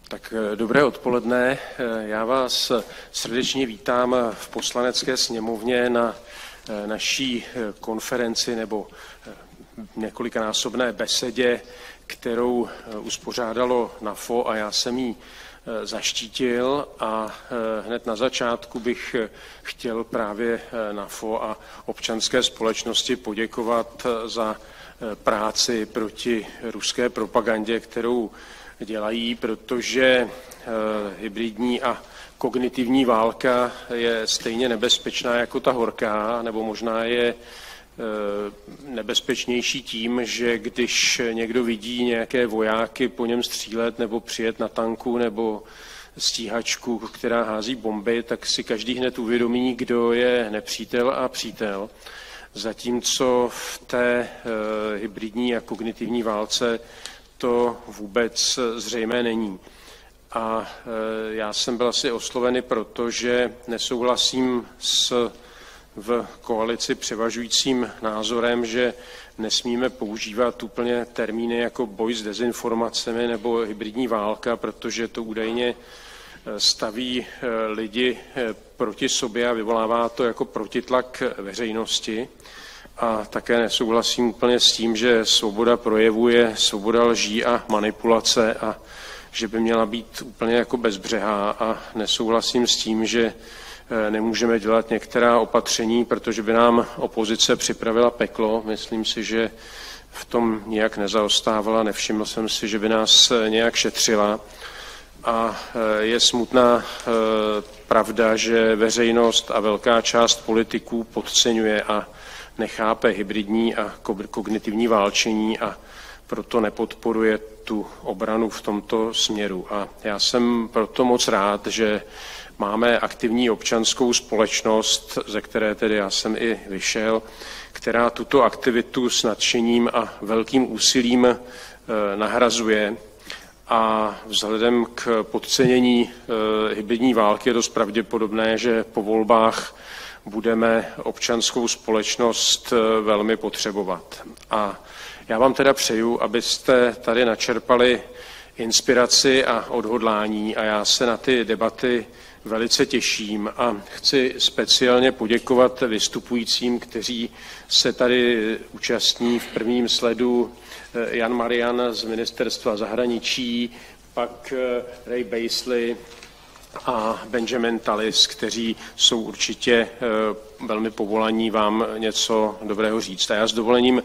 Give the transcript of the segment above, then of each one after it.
Tak dobré odpoledne. Já vás srdečně vítám v Poslanecké sněmovně na naší konferenci nebo několikanásobné besedě, kterou uspořádalo NAFO a já jsem ji zaštítil a hned na začátku bych chtěl právě NAFO a občanské společnosti poděkovat za práci proti ruské propagandě, kterou dělají, protože hybridní a kognitivní válka je stejně nebezpečná jako ta horká, nebo možná je nebezpečnější tím, že když někdo vidí nějaké vojáky po něm střílet nebo přijet na tanku nebo stíhačku, která hází bomby, tak si každý hned uvědomí, kdo je nepřítel a přítel. Zatímco v té hybridní a kognitivní válce to vůbec zřejmé není. A já jsem byl asi oslovený, protože nesouhlasím v koalici převažujícím názorem, že nesmíme používat úplně termíny jako boj s dezinformacemi nebo hybridní válka, protože to údajně staví lidi proti sobě a vyvolává to jako protitlak veřejnosti. A také nesouhlasím úplně s tím, že svoboda projevu je svoboda lží a manipulace a že by měla být úplně jako bezbřehá, a nesouhlasím s tím, že nemůžeme dělat některá opatření, protože by nám opozice připravila peklo. Myslím si, že v tom nějak nezaostávala, nevšiml jsem si, že by nás nějak šetřila. A je smutná pravda, že veřejnost a velká část politiků podceňuje a nechápe hybridní a kognitivní válčení a proto nepodporuje tu obranu v tomto směru. A já jsem proto moc rád, že máme aktivní občanskou společnost, ze které tedy já jsem i vyšel, která tuto aktivitu s nadšením a velkým úsilím nahrazuje. A vzhledem k podcenění hybridní války je dost pravděpodobné, že po volbách budeme občanskou společnost velmi potřebovat. A já vám teda přeju, abyste tady načerpali inspiraci a odhodlání, a já se na ty debaty velice těším a chci speciálně poděkovat vystupujícím, kteří se tady účastní. V prvním sledu Jan Marian z Ministerstva zahraničí, pak Ray Baisley a Benjamin Tallis, kteří jsou určitě velmi povolaní vám něco dobrého říct. A já s dovolením,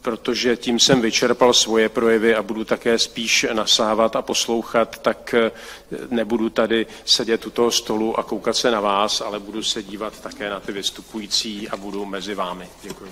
protože tím jsem vyčerpal svoje projevy a budu také spíš nasávat a poslouchat, tak nebudu tady sedět u toho stolu a koukat se na vás, ale budu se dívat také na ty vystupující a budu mezi vámi. Děkuji.